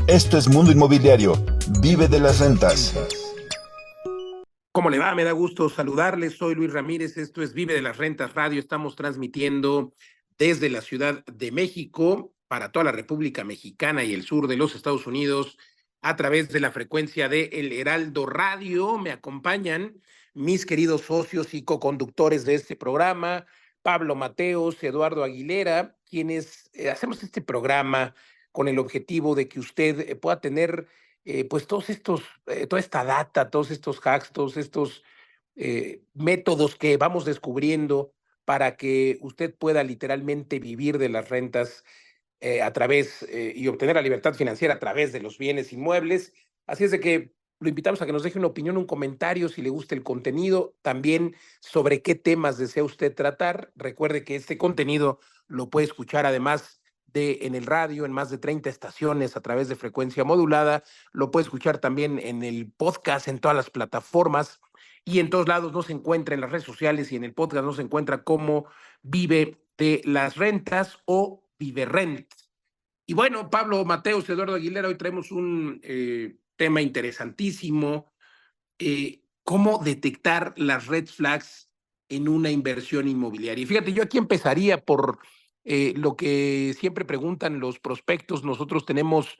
Esto es Mundo Inmobiliario. Vive de las rentas. ¿Cómo le va? Me da gusto saludarles. Soy Luis Ramírez. Esto es Vive de las Rentas Radio. Estamos transmitiendo desde la Ciudad de México para toda la República Mexicana y el sur de los Estados Unidos a través de la frecuencia de El Heraldo Radio. Me acompañan mis queridos socios y coconductores de este programa, Pablo Mateos, Eduardo Aguilera, quienes hacemos este programa con el objetivo de que usted pueda tener pues toda esta data, todos estos hacks, todos estos métodos que vamos descubriendo para que usted pueda literalmente vivir de las rentas a través y obtener la libertad financiera a través de los bienes inmuebles. Así es de que lo invitamos a que nos deje una opinión, un comentario, si le gusta el contenido, también sobre qué temas desea usted tratar. Recuerde que este contenido lo puede escuchar además en el radio, en más de 30 estaciones a través de frecuencia modulada. Lo puede escuchar también en el podcast, en todas las plataformas y en todos lados nos encuentra en las redes sociales y en el podcast nos encuentra como Vive de las Rentas o Vive Rent. Y bueno, Pablo Mateos, Eduardo Aguilera, hoy traemos un tema interesantísimo, cómo detectar las red flags en una inversión inmobiliaria. Y fíjate, yo aquí empezaría por lo que siempre preguntan los prospectos. Nosotros tenemos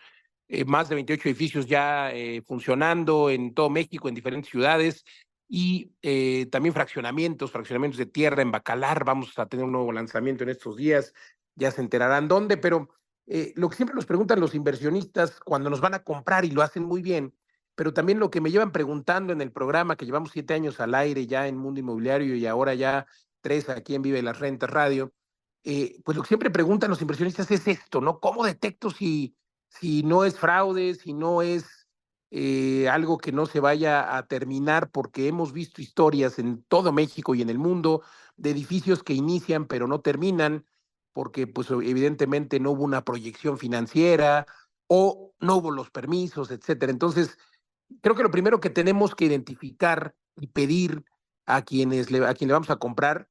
más de 28 edificios ya funcionando en todo México, en diferentes ciudades, y también fraccionamientos de tierra en Bacalar. Vamos a tener un nuevo lanzamiento en estos días, ya se enterarán dónde, pero lo que siempre nos preguntan los inversionistas cuando nos van a comprar, y lo hacen muy bien, pero también lo que me llevan preguntando en el programa, que llevamos 7 años al aire ya en Mundo Inmobiliario y ahora ya 3 aquí en Vive las Rentas Radio, pues lo que siempre preguntan los inversionistas es esto, ¿no? ¿Cómo detecto si no es fraude, si no es algo que no se vaya a terminar? Porque hemos visto historias en todo México y en el mundo de edificios que inician pero no terminan, porque pues evidentemente no hubo una proyección financiera o no hubo los permisos, etcétera. Entonces, creo que lo primero que tenemos que identificar y pedir a quien le vamos a comprar,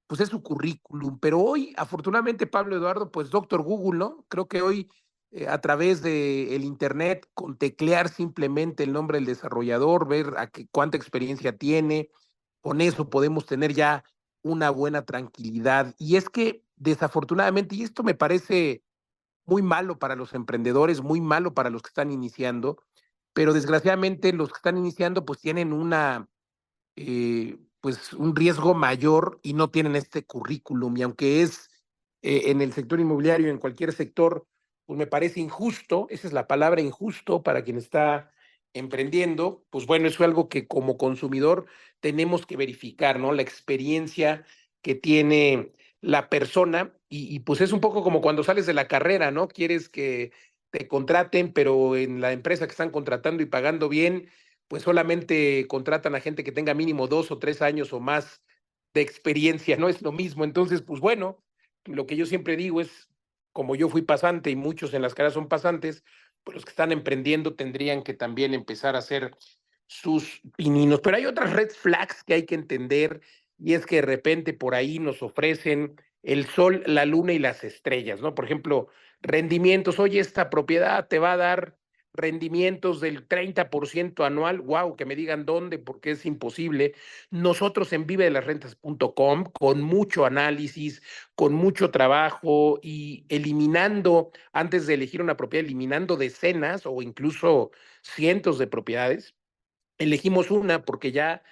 pues es su currículum. Pero hoy, afortunadamente, Pablo Eduardo, pues doctor Google, ¿no? Creo que hoy a través de el internet, con teclear simplemente el nombre del desarrollador, ver cuánta experiencia tiene, con eso podemos tener ya una buena tranquilidad. Y es que desafortunadamente, y esto me parece muy malo para los emprendedores, muy malo para los que están iniciando, pero desgraciadamente los que están iniciando pues tienen pues un riesgo mayor y no tienen este currículum. Y aunque es en el sector inmobiliario, en cualquier sector, pues me parece injusto, esa es la palabra, injusto para quien está emprendiendo. Pues bueno, eso es algo que como consumidor tenemos que verificar, ¿no? La experiencia que tiene la persona y pues es un poco como cuando sales de la carrera, ¿no? Quieres que te contraten, pero en la empresa que están contratando y pagando bien, pues solamente contratan a gente que tenga mínimo 2 o 3 años o más de experiencia, no es lo mismo. Entonces, pues bueno, lo que yo siempre digo es, como yo fui pasante y muchos en las carreras son pasantes, pues los que están emprendiendo tendrían que también empezar a hacer sus pininos. Pero hay otras red flags que hay que entender, y es que de repente por ahí nos ofrecen el sol, la luna y las estrellas, ¿no? Por ejemplo, rendimientos. Oye, esta propiedad te va a dar rendimientos del 30% anual. Wow, que me digan dónde, porque es imposible. Nosotros en vivedelasrentas.com, con mucho análisis, con mucho trabajo y eliminando, antes de elegir una propiedad, eliminando decenas o incluso cientos de propiedades, elegimos una porque ya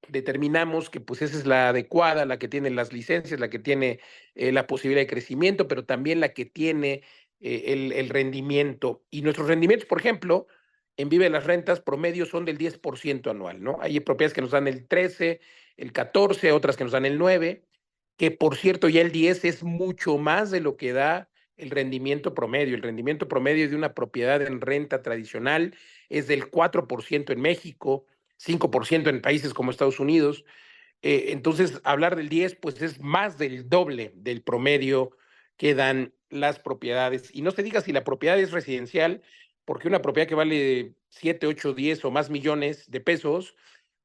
determinamos que pues esa es la adecuada, la que tiene las licencias, la que tiene la posibilidad de crecimiento, pero también la que tiene el rendimiento. Y nuestros rendimientos, por ejemplo, en Vive las Rentas promedio son del 10% anual, ¿no? Hay propiedades que nos dan el 13, el 14, otras que nos dan el 9, que por cierto ya el 10 es mucho más de lo que da el rendimiento promedio. El rendimiento promedio de una propiedad en renta tradicional es del 4% en México, 5% en países como Estados Unidos. Entonces, hablar del 10, pues es más del doble del promedio que dan las propiedades. Y no se diga si la propiedad es residencial, porque una propiedad que vale 7, 8, 10 o más millones de pesos,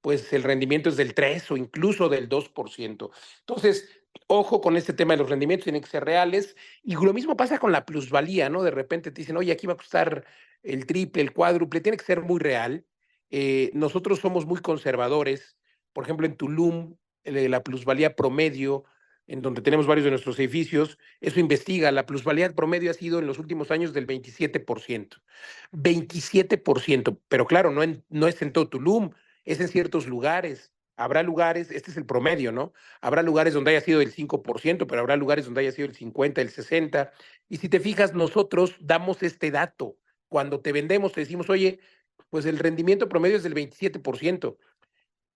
pues el rendimiento es del 3 o incluso del 2%. Entonces, ojo con este tema de los rendimientos, tienen que ser reales. Y lo mismo pasa con la plusvalía, ¿no? De repente te dicen, oye, aquí va a costar el triple, el cuádruple, tiene que ser muy real. Nosotros somos muy conservadores. Por ejemplo, en Tulum, la plusvalía promedio, en donde tenemos varios de nuestros edificios, eso investiga, la plusvalía promedio ha sido en los últimos años del 27%. 27%, pero claro, no es en todo Tulum, es en ciertos lugares. Habrá lugares, este es el promedio, ¿no? Habrá lugares donde haya sido el 5%, pero habrá lugares donde haya sido el 50, el 60. Y si te fijas, nosotros damos este dato. Cuando te vendemos, te decimos, oye, pues el rendimiento promedio es del 27%,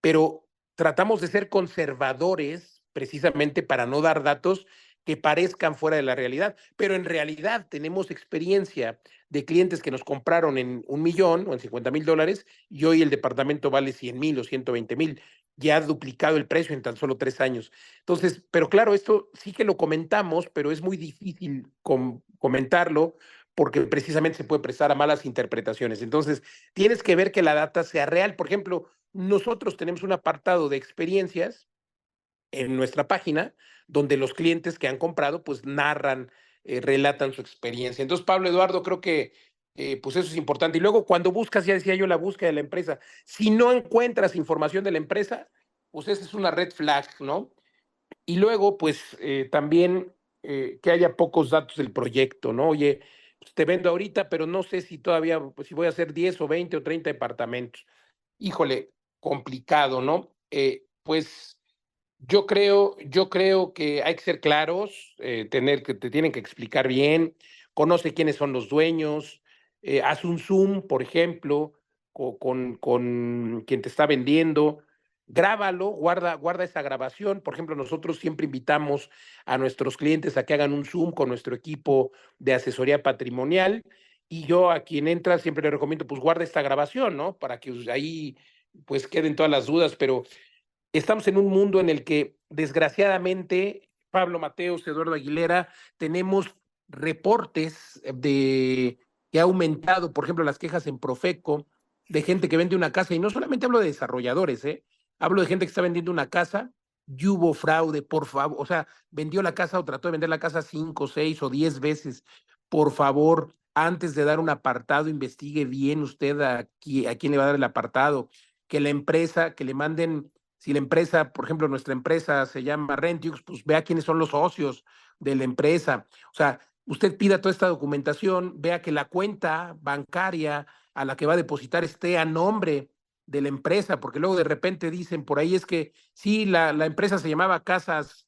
pero tratamos de ser conservadores precisamente para no dar datos que parezcan fuera de la realidad, pero en realidad tenemos experiencia de clientes que nos compraron en 1 millón o en $50,000 y hoy el departamento vale 100,000 o 120,000, ya ha duplicado el precio en tan solo 3 años. Entonces, pero claro, esto sí que lo comentamos, pero es muy difícil comentarlo porque precisamente se puede prestar a malas interpretaciones. Entonces, tienes que ver que la data sea real. Por ejemplo, nosotros tenemos un apartado de experiencias en nuestra página donde los clientes que han comprado pues narran, relatan su experiencia. Entonces, Pablo Eduardo, creo que pues eso es importante. Y luego cuando buscas, ya decía yo, la búsqueda de la empresa, si no encuentras información de la empresa, pues esa es una red flag, ¿no? Y luego, pues también que haya pocos datos del proyecto, ¿no? Oye, pues, te vendo ahorita, pero no sé si todavía, pues si voy a hacer 10 o 20 o 30 departamentos. Híjole, complicado, ¿no? Pues yo creo que hay que ser claros, te tienen que explicar bien, conoce quiénes son los dueños, haz un Zoom, por ejemplo, con quien te está vendiendo, grábalo, guarda esa grabación. Por ejemplo, nosotros siempre invitamos a nuestros clientes a que hagan un Zoom con nuestro equipo de asesoría patrimonial y yo a quien entra siempre le recomiendo, pues guarda esta grabación, ¿no? Para que ahí pues queden todas las dudas, pero estamos en un mundo en el que, desgraciadamente, Pablo Mateos, Eduardo Aguilera, tenemos reportes de que ha aumentado, por ejemplo, las quejas en Profeco de gente que vende una casa, y no solamente hablo de desarrolladores, hablo de gente que está vendiendo una casa y hubo fraude, por favor, o sea, vendió la casa o trató de vender la casa 5, 6 o 10 veces. Por favor, antes de dar un apartado, investigue bien usted a quién le va a dar el apartado, que la empresa, que le manden, si la empresa, por ejemplo, nuestra empresa se llama Rentiux, pues vea quiénes son los socios de la empresa. O sea, usted pida toda esta documentación, vea que la cuenta bancaria a la que va a depositar esté a nombre de la empresa, porque luego de repente dicen por ahí es que sí, la empresa se llamaba Casas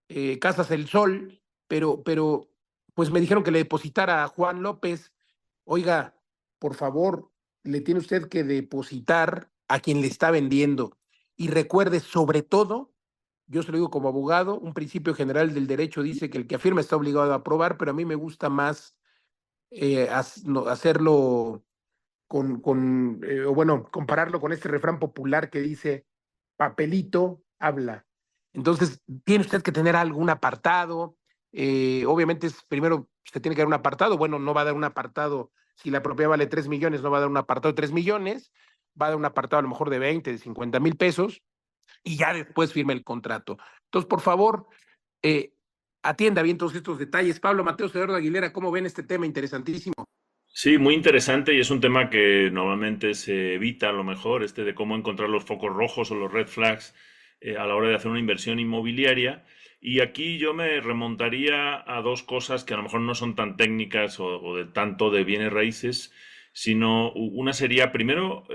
El Sol, pero pues me dijeron que le depositara a Juan López. Oiga, por favor, le tiene usted que depositar a quien le está vendiendo. Y recuerde, sobre todo, yo se lo digo como abogado, un principio general del derecho dice que el que afirma está obligado a aprobar, pero a mí me gusta más no, hacerlo o bueno, compararlo con este refrán popular que dice, papelito habla. Entonces, tiene usted que tener algún apartado. Obviamente, primero usted tiene que dar un apartado. Bueno, no va a dar un apartado. Si la propiedad vale 3 millones, no va a dar un apartado de 3 millones. Va a dar un apartado a lo mejor de 20, de 50,000 pesos y ya después firme el contrato. Entonces, por favor, eh, atienda bien todos estos detalles. Pablo Mateo Eduardo Aguilera, ¿cómo ven este tema interesantísimo? Sí, muy interesante y es un tema que normalmente se evita a lo mejor, este de cómo encontrar los focos rojos o los red flags a la hora de hacer una inversión inmobiliaria. Y aquí yo me remontaría a dos cosas que a lo mejor no son tan técnicas o de tanto de bienes raíces, sino una sería primero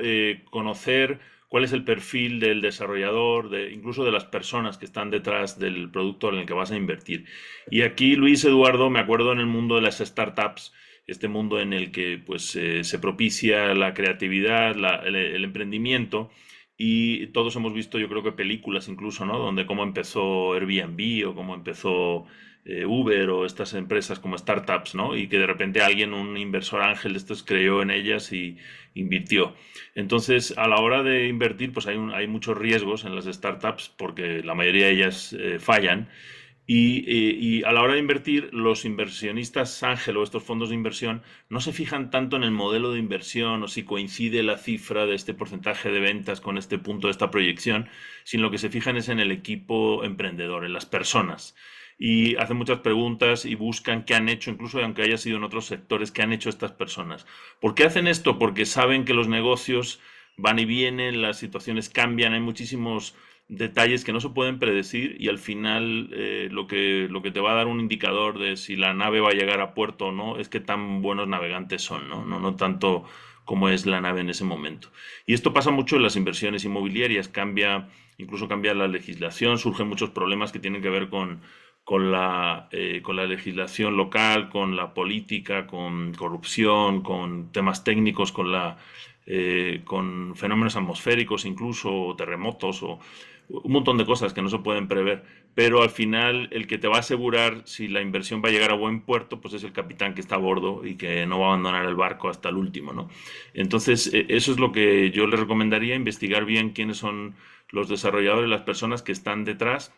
conocer cuál es el perfil del desarrollador, incluso de las personas que están detrás del producto en el que vas a invertir. Y aquí, Luis Eduardo, me acuerdo en el mundo de las startups, este mundo en el que pues se propicia la creatividad, el emprendimiento y todos hemos visto yo creo que películas incluso, ¿no? Donde cómo empezó Airbnb o cómo empezó Uber o estas empresas como startups, ¿no? Y que de repente alguien, un inversor ángel de estos creyó en ellas y invirtió. Entonces, a la hora de invertir, pues hay muchos riesgos en las startups porque la mayoría de ellas fallan Y a la hora de invertir, los inversionistas ángel o estos fondos de inversión no se fijan tanto en el modelo de inversión o si coincide la cifra de este porcentaje de ventas con este punto de esta proyección, sino lo que se fijan es en el equipo emprendedor, en las personas. Y hacen muchas preguntas y buscan qué han hecho, incluso aunque haya sido en otros sectores, qué han hecho estas personas. ¿Por qué hacen esto? Porque saben que los negocios van y vienen, las situaciones cambian, hay muchísimos detalles que no se pueden predecir y al final lo que te va a dar un indicador de si la nave va a llegar a puerto o no es que tan buenos navegantes son, ¿no? No tanto como es la nave en ese momento. Y esto pasa mucho en las inversiones inmobiliarias, incluso cambia la legislación, surgen muchos problemas que tienen que ver con la legislación local, con la política, con corrupción, con temas técnicos, con fenómenos atmosféricos incluso, o terremotos, o un montón de cosas que no se pueden prever. Pero al final el que te va a asegurar si la inversión va a llegar a buen puerto, pues es el capitán que está a bordo y que no va a abandonar el barco hasta el último, ¿no? Entonces, eso es lo que yo le recomendaría, investigar bien quiénes son los desarrolladores, las personas que están detrás,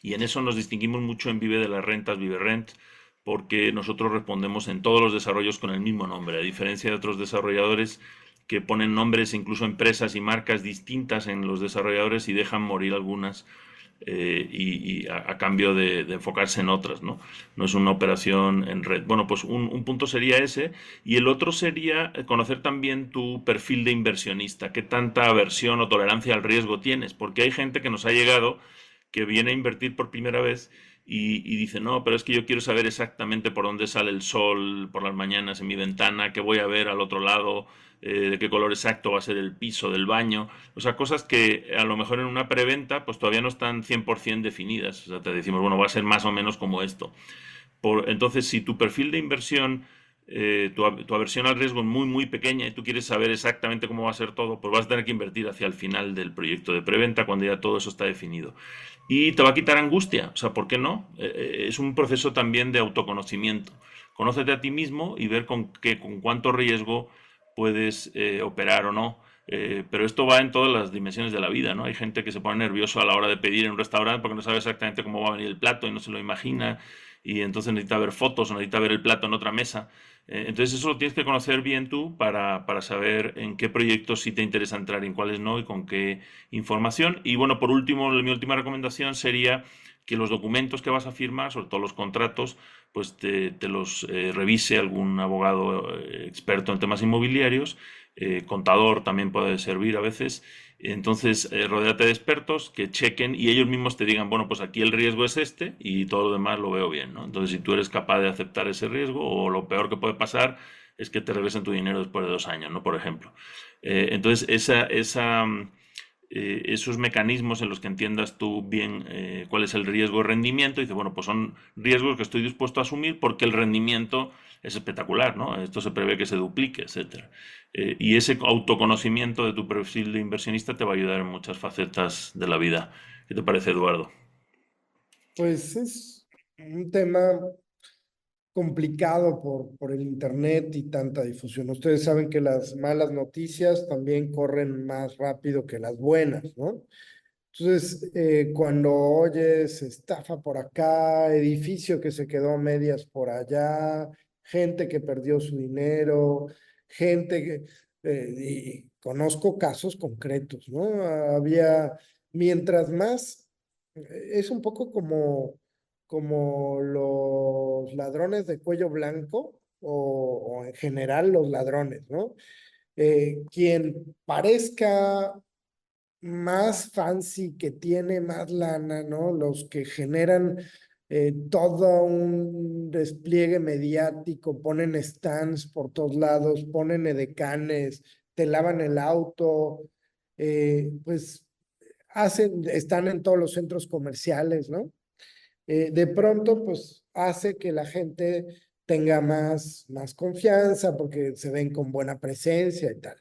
y en eso nos distinguimos mucho en Vive de las Rentas, Vive Rent, porque nosotros respondemos en todos los desarrollos con el mismo nombre, a diferencia de otros desarrolladores que ponen nombres, incluso empresas y marcas distintas en los desarrolladores y dejan morir algunas y cambio de enfocarse en otras, ¿no? No es una operación en red. Bueno, pues un punto sería ese y el otro sería conocer también tu perfil de inversionista, qué tanta aversión o tolerancia al riesgo tienes, porque hay gente que nos ha llegado que viene a invertir por primera vez y dice, no, pero es que yo quiero saber exactamente por dónde sale el sol por las mañanas en mi ventana, qué voy a ver al otro lado, de qué color exacto va a ser el piso del baño. O sea, cosas que a lo mejor en una preventa pues todavía no están 100% definidas. O sea, te decimos, bueno, va a ser más o menos como esto. Entonces, si tu perfil de inversión, tu aversión al riesgo es muy, muy pequeña y tú quieres saber exactamente cómo va a ser todo, pues vas a tener que invertir hacia el final del proyecto de preventa cuando ya todo eso está definido. Y te va a quitar angustia, o sea, ¿por qué no? Es un proceso también de autoconocimiento. Conócete a ti mismo y ver con cuánto riesgo puedes operar o no. Pero esto va en todas las dimensiones de la vida, ¿no? Hay gente que se pone nervioso a la hora de pedir en un restaurante porque no sabe exactamente cómo va a venir el plato y no se lo imagina y entonces necesita ver fotos o necesita ver el plato en otra mesa. Entonces eso lo tienes que conocer bien tú para saber en qué proyectos sí te interesa entrar y en cuáles no y con qué información. Y bueno, por último, mi última recomendación sería que los documentos que vas a firmar, sobre todo los contratos, pues te los revise algún abogado experto en temas inmobiliarios, contador también puede servir a veces. Entonces, rodéate de expertos que chequen y ellos mismos te digan, bueno, pues aquí el riesgo es este y todo lo demás lo veo bien, ¿no? Entonces, si tú eres capaz de aceptar ese riesgo o lo peor que puede pasar es que te regresen tu dinero después de 2 años, ¿no? Por ejemplo. Entonces, esos mecanismos en los que entiendas tú bien cuál es el riesgo de rendimiento, y dices, bueno, pues son riesgos que estoy dispuesto a asumir porque el rendimiento es espectacular, ¿no? Esto se prevé que se duplique, etcétera. Y ese autoconocimiento de tu perfil de inversionista te va a ayudar en muchas facetas de la vida. ¿Qué te parece, Eduardo? Pues es un tema complicado por el internet y tanta difusión. Ustedes saben que las malas noticias también corren más rápido que las buenas, ¿no? Entonces, cuando oyes estafa por acá, edificio que se quedó a medias por allá, gente que perdió su dinero, gente que... y conozco casos concretos, ¿no? Mientras más, es un poco como los ladrones de cuello blanco o en general los ladrones, ¿no? Quien parezca más fancy, que tiene más lana, ¿no? Los que generan todo un despliegue mediático, ponen stands por todos lados, ponen edecanes, te lavan el auto, pues están en todos los centros comerciales, ¿no? De pronto, pues hace que la gente tenga más confianza porque se ven con buena presencia y tal,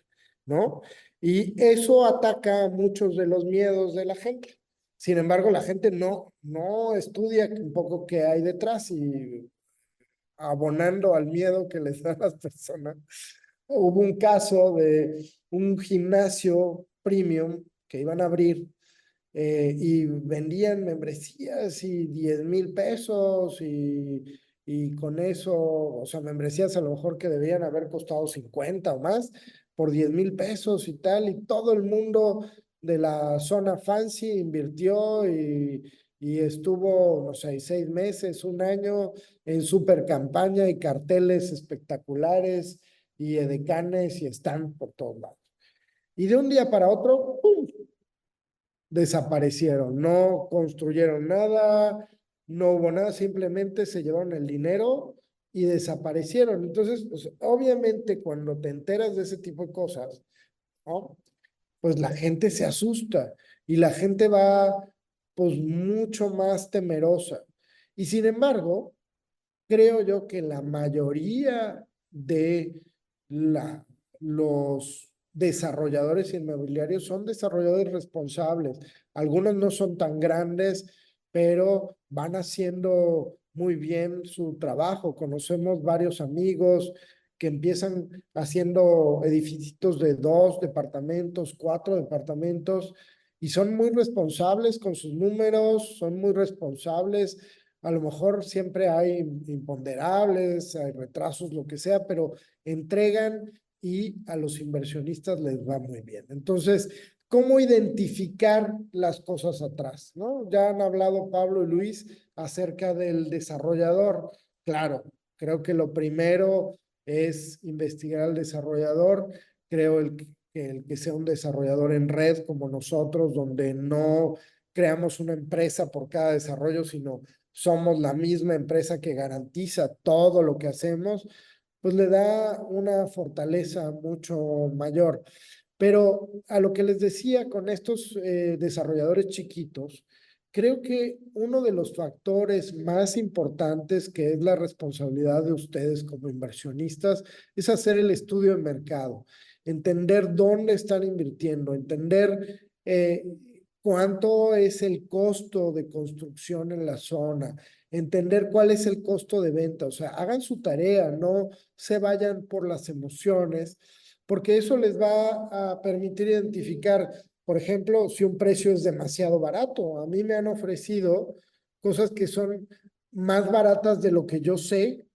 ¿no? Y eso ataca muchos de los miedos de la gente. Sin embargo, la gente no estudia un poco qué hay detrás y abonando al miedo que les dan las personas. Hubo un caso de un gimnasio premium que iban a abrir y vendían membresías y 10,000 pesos y con eso, o sea, membresías a lo mejor que debían haber costado 50 o más por 10,000 pesos y tal, y todo el mundo de la zona fancy invirtió y estuvo, no sé, 6 meses, un año en super campaña y carteles espectaculares y edecanes y están por todos lados. Y de un día para otro, ¡pum!, desaparecieron, no construyeron nada, no hubo nada, simplemente se llevaron el dinero y desaparecieron. Entonces, pues, obviamente cuando te enteras de ese tipo de cosas, ¿no?, pues la gente se asusta y la gente va pues mucho más temerosa. Y sin embargo, creo yo que la mayoría de los desarrolladores inmobiliarios son desarrolladores responsables. Algunos no son tan grandes, pero van haciendo muy bien su trabajo. Conocemos varios amigos que empiezan haciendo edificios de 2 departamentos, 4 departamentos, y son muy responsables con sus números, son muy responsables. A lo mejor siempre hay imponderables, hay retrasos, lo que sea, pero entregan y a los inversionistas les va muy bien. Entonces, ¿cómo identificar las cosas atrás, no? Ya han hablado Pablo y Luis acerca del desarrollador. Claro, creo que lo primero es investigar al desarrollador. Creo el que sea un desarrollador en red como nosotros, donde no creamos una empresa por cada desarrollo, sino somos la misma empresa que garantiza todo lo que hacemos, pues le da una fortaleza mucho mayor. Pero a lo que les decía con estos desarrolladores chiquitos, creo que uno de los factores más importantes, que es la responsabilidad de ustedes como inversionistas, es hacer el estudio de mercado, entender dónde están invirtiendo, entender cuánto es el costo de construcción en la zona, entender cuál es el costo de venta. O sea, hagan su tarea, no se vayan por las emociones, porque eso les va a permitir identificar, por ejemplo, si un precio es demasiado barato. A mí me han ofrecido cosas que son más baratas de lo que yo sé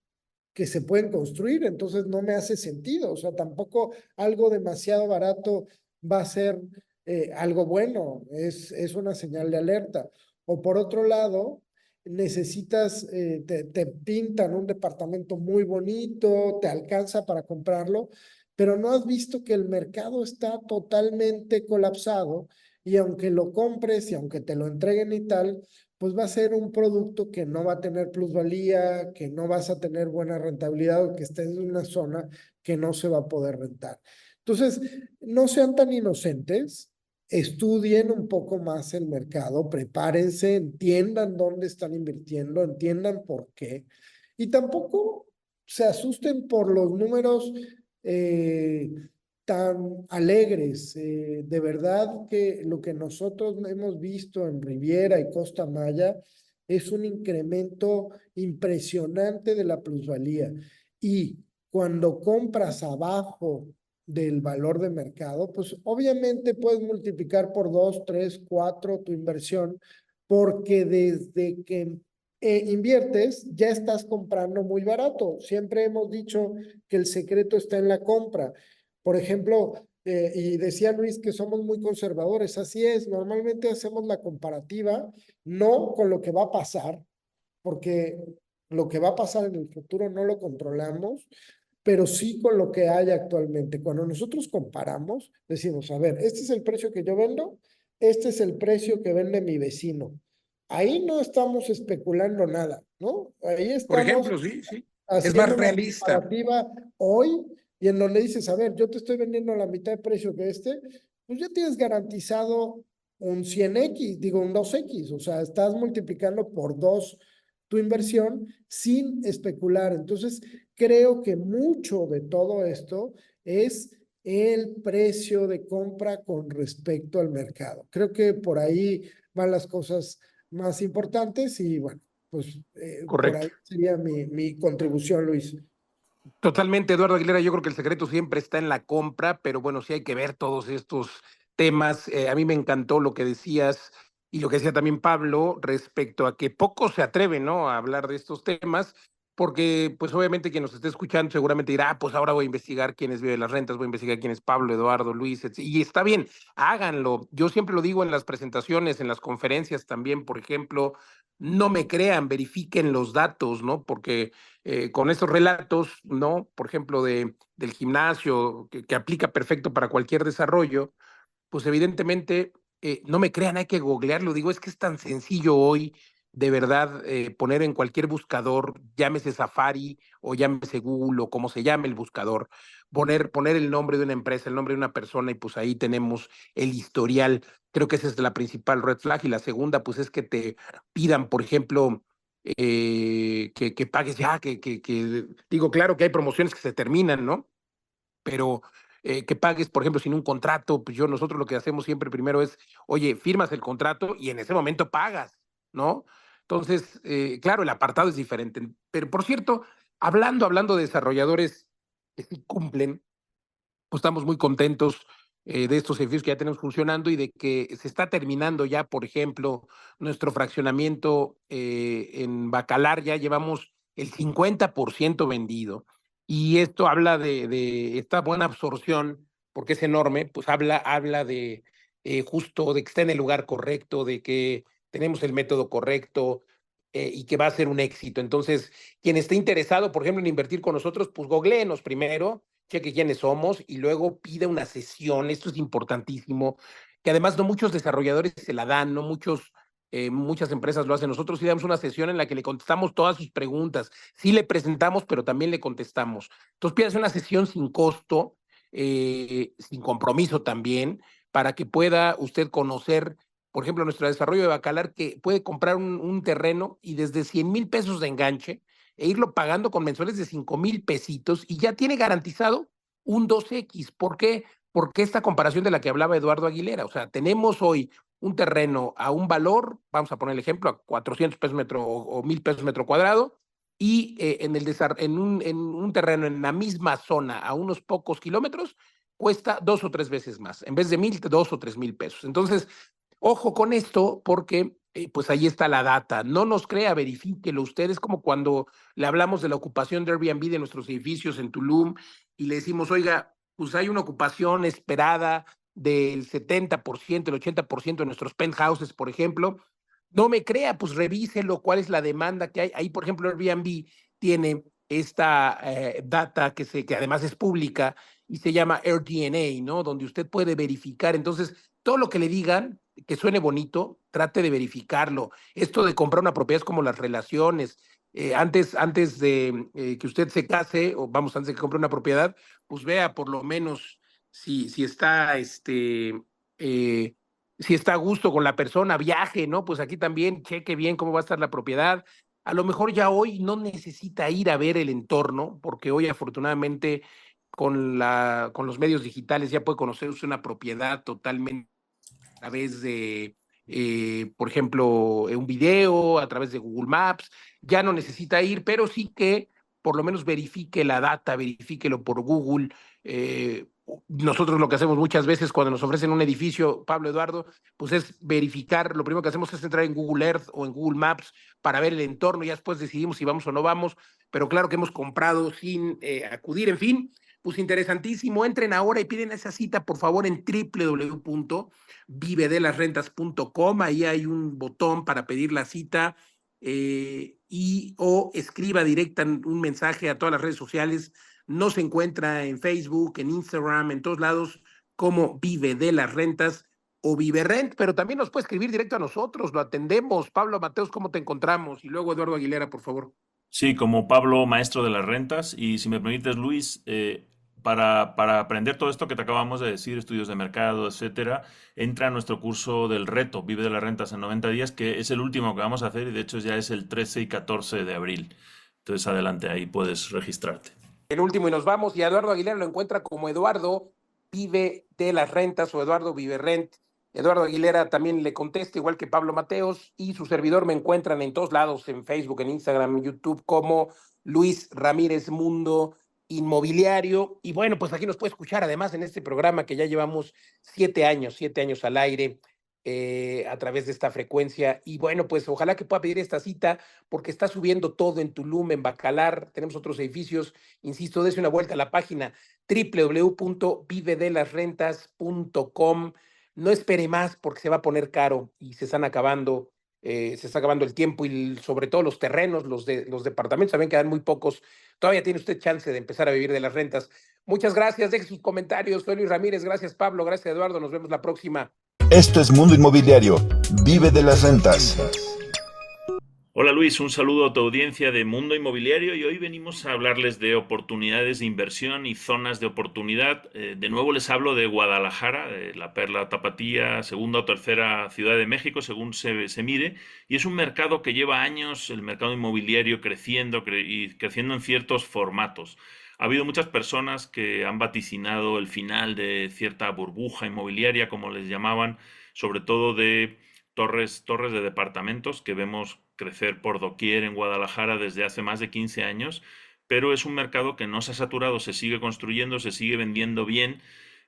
que se pueden construir, entonces no me hace sentido. O sea, tampoco algo demasiado barato va a ser algo bueno, es una señal de alerta. O por otro lado, necesitas, te pintan un departamento muy bonito, te alcanza para comprarlo, pero no has visto que el mercado está totalmente colapsado y aunque lo compres y aunque te lo entreguen y tal, pues va a ser un producto que no va a tener plusvalía, que no vas a tener buena rentabilidad o que estés en una zona que no se va a poder rentar. Entonces, no sean tan inocentes, estudien un poco más el mercado, prepárense, entiendan dónde están invirtiendo, entiendan por qué. Y tampoco se asusten por los números eh, tan alegres. De verdad que lo que nosotros hemos visto en Riviera y Costa Maya es un incremento impresionante de la plusvalía. Y cuando compras abajo del valor de mercado, pues obviamente puedes multiplicar por 2, 3, 4 tu inversión, porque desde que inviertes ya estás comprando muy barato. Siempre hemos dicho que el secreto está en la compra. Por ejemplo, y decía Luis que somos muy conservadores, así es, normalmente hacemos la comparativa no con lo que va a pasar, porque lo que va a pasar en el futuro no lo controlamos, pero sí con lo que hay actualmente. Cuando nosotros comparamos, decimos, a ver, este es el precio que yo vendo, este es el precio que vende mi vecino. Ahí no estamos especulando nada, ¿no? Ahí Por estamos ejemplo, sí, sí. Es haciendo más una realista. comparativa hoy y en donde dices, a ver, yo te estoy vendiendo a la mitad de precio que este, pues ya tienes garantizado un 100x, digo un 2x, o sea, estás multiplicando por 2 tu inversión sin especular. Entonces, creo que mucho de todo esto es el precio de compra con respecto al mercado. Creo que por ahí van las cosas más importantes y bueno, pues por Correcto. ahí sería mi contribución, Luis. Totalmente, Eduardo Aguilera. Yo creo que el secreto siempre está en la compra, pero bueno, sí hay que ver todos estos temas. A mí me encantó lo que decías Y lo que decía también Pablo respecto a que pocos se atreven, ¿no?, a hablar de estos temas, porque pues obviamente quien nos esté escuchando seguramente dirá, pues ahora voy a investigar quién es Vive de las Rentas, voy a investigar quién es Pablo, Eduardo, Luis, y está bien, háganlo. Yo siempre lo digo en las presentaciones, en las conferencias también, por ejemplo, no me crean, verifiquen los datos, ¿no? Porque con estos relatos, ¿no? Por ejemplo, del gimnasio, que aplica perfecto para cualquier desarrollo, pues evidentemente no me crean, hay que googlearlo. Digo, es que es tan sencillo hoy, de verdad, poner en cualquier buscador, llámese Safari o llámese Google o como se llame el buscador, poner el nombre de una empresa, el nombre de una persona y pues ahí tenemos el historial. Creo que esa es la principal red flag. Y la segunda, pues es que te pidan, por ejemplo, que pagues ya, digo, claro que hay promociones que se terminan, ¿no? Pero que pagues, por ejemplo, sin un contrato, pues nosotros lo que hacemos siempre primero es, oye, firmas el contrato y en ese momento pagas, ¿no? Entonces, claro, el apartado es diferente. Pero por cierto, hablando de desarrolladores que sí cumplen, pues estamos muy contentos de estos servicios que ya tenemos funcionando y de que se está terminando ya, por ejemplo, nuestro fraccionamiento en Bacalar, ya llevamos el 50% vendido. Y esto habla de esta buena absorción, porque es enorme, pues habla de justo de que está en el lugar correcto, de que tenemos el método correcto y que va a ser un éxito. Entonces, quien esté interesado, por ejemplo, en invertir con nosotros, pues googléenos primero, cheque quiénes somos y luego pide una sesión. Esto es importantísimo, que además no muchos desarrolladores se la dan, no muchas empresas lo hacen. Nosotros sí damos una sesión en la que le contestamos todas sus preguntas. Sí le presentamos, pero también le contestamos. Entonces pídase una sesión sin costo, sin compromiso también, para que pueda usted conocer, por ejemplo, nuestro desarrollo de Bacalar, que puede comprar un terreno y desde 100,000 pesos de enganche e irlo pagando con mensuales de 5,000 pesitos y ya tiene garantizado un 2X. ¿Por qué? Porque esta comparación de la que hablaba Eduardo Aguilera, o sea, tenemos hoy un terreno a un valor, vamos a poner el ejemplo, a 400 pesos metro o 1,000 pesos metro cuadrado, y en un terreno en la misma zona, a unos pocos kilómetros, cuesta 2 o 3 veces más. En vez de 1,000, 2 o 3,000 pesos. Entonces, ojo con esto, porque pues ahí está la data. No nos crea, verifíquelo. Ustedes como cuando le hablamos de la ocupación de Airbnb de nuestros edificios en Tulum y le decimos, oiga, pues hay una ocupación esperada del 70%, el 80% de nuestros penthouses, por ejemplo. No me crea, pues revíselo, cuál es la demanda que hay. Ahí, por ejemplo, Airbnb tiene esta data que además es pública y se llama AirDNA, ¿no? Donde usted puede verificar. Entonces, todo lo que le digan que suene bonito, trate de verificarlo. Esto de comprar una propiedad es como las relaciones. Antes de que usted se case, o vamos, antes de que compre una propiedad, pues vea por lo menos si está si está a gusto con la persona, viaje, ¿no? Pues aquí también cheque bien cómo va a estar la propiedad. A lo mejor ya hoy no necesita ir a ver el entorno, porque hoy afortunadamente con los medios digitales ya puede conocer usted una propiedad totalmente a través de, por ejemplo, un video, a través de Google Maps. Ya no necesita ir, pero sí que por lo menos verifique la data, verifíquelo por Google. Nosotros lo que hacemos muchas veces cuando nos ofrecen un edificio, Pablo, Eduardo, pues es verificar. Lo primero que hacemos es entrar en Google Earth o en Google Maps para ver el entorno y ya después decidimos si vamos o no vamos. Pero claro que hemos comprado sin acudir. En fin, pues interesantísimo. Entren ahora y piden esa cita, por favor, en www.vivedelasrentas.com. Ahí hay un botón para pedir la cita o escriba directa un mensaje a todas las redes sociales. No se encuentra en Facebook, en Instagram, en todos lados como Vive de las Rentas o Vive Rent, pero también nos puede escribir directo a nosotros, lo atendemos. Pablo Mateos, ¿cómo te encontramos? Y luego Eduardo Aguilera, por favor. Sí, como Pablo, maestro de las rentas. Y si me permites, Luis, para aprender todo esto que te acabamos de decir, estudios de mercado, etcétera, entra a nuestro curso del reto, Vive de las Rentas en 90 días, que es el último que vamos a hacer y de hecho ya es el 13 y 14 de abril. Entonces, adelante, ahí puedes registrarte. El último y nos vamos. Y a Eduardo Aguilera lo encuentra como Eduardo Vive de las Rentas o Eduardo Vive Rent. Eduardo Aguilera también le contesta, igual que Pablo Mateos, y su servidor me encuentran en todos lados, en Facebook, en Instagram, en YouTube, como Luis Ramírez Mundo Inmobiliario. Y bueno, pues aquí nos puede escuchar además en este programa que ya llevamos 7 años al aire. a través de esta frecuencia. Y bueno, pues ojalá que pueda pedir esta cita porque está subiendo todo en Tulum, en Bacalar, tenemos otros edificios. Insisto, dése una vuelta a la página www.vivedelasrentas.com. No espere más porque se va a poner caro y se está acabando el tiempo y sobre todo los terrenos, los departamentos también quedan muy pocos. Todavía tiene usted chance de empezar a vivir de las rentas. Muchas gracias, deje sus comentarios. Soy Luis Ramírez, gracias Pablo, gracias Eduardo, nos vemos la próxima. Esto es Mundo Inmobiliario. Vive de las rentas. Hola Luis, un saludo a tu audiencia de Mundo Inmobiliario y hoy venimos a hablarles de oportunidades de inversión y zonas de oportunidad. De nuevo les hablo de Guadalajara, de la perla tapatía, segunda o tercera ciudad de México, según se mire, y es un mercado que lleva años, el mercado inmobiliario creciendo y creciendo en ciertos formatos. Ha habido muchas personas que han vaticinado el final de cierta burbuja inmobiliaria, como les llamaban, sobre todo de torres de departamentos que vemos crecer por doquier en Guadalajara desde hace más de 15 años, pero es un mercado que no se ha saturado, se sigue construyendo, se sigue vendiendo bien.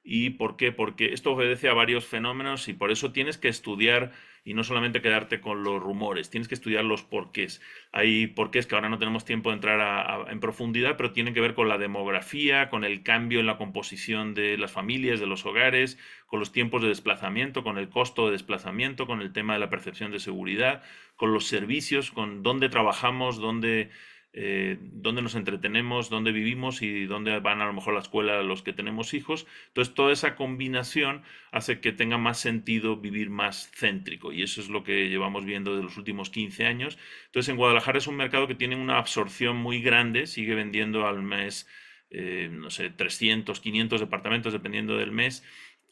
¿Y por qué? Porque esto obedece a varios fenómenos y por eso tienes que estudiar y no solamente quedarte con los rumores, tienes que estudiar los porqués. Hay porqués que ahora no tenemos tiempo de entrar en profundidad, pero tienen que ver con la demografía, con el cambio en la composición de las familias, de los hogares, con los tiempos de desplazamiento, con el costo de desplazamiento, con el tema de la percepción de seguridad, con los servicios, con dónde trabajamos, dónde nos entretenemos, dónde vivimos y dónde van a lo mejor a la escuela los que tenemos hijos. Entonces, toda esa combinación hace que tenga más sentido vivir más céntrico y eso es lo que llevamos viendo de los últimos 15 años. Entonces, en Guadalajara es un mercado que tiene una absorción muy grande, sigue vendiendo al mes, no sé, 300, 500 departamentos dependiendo del mes.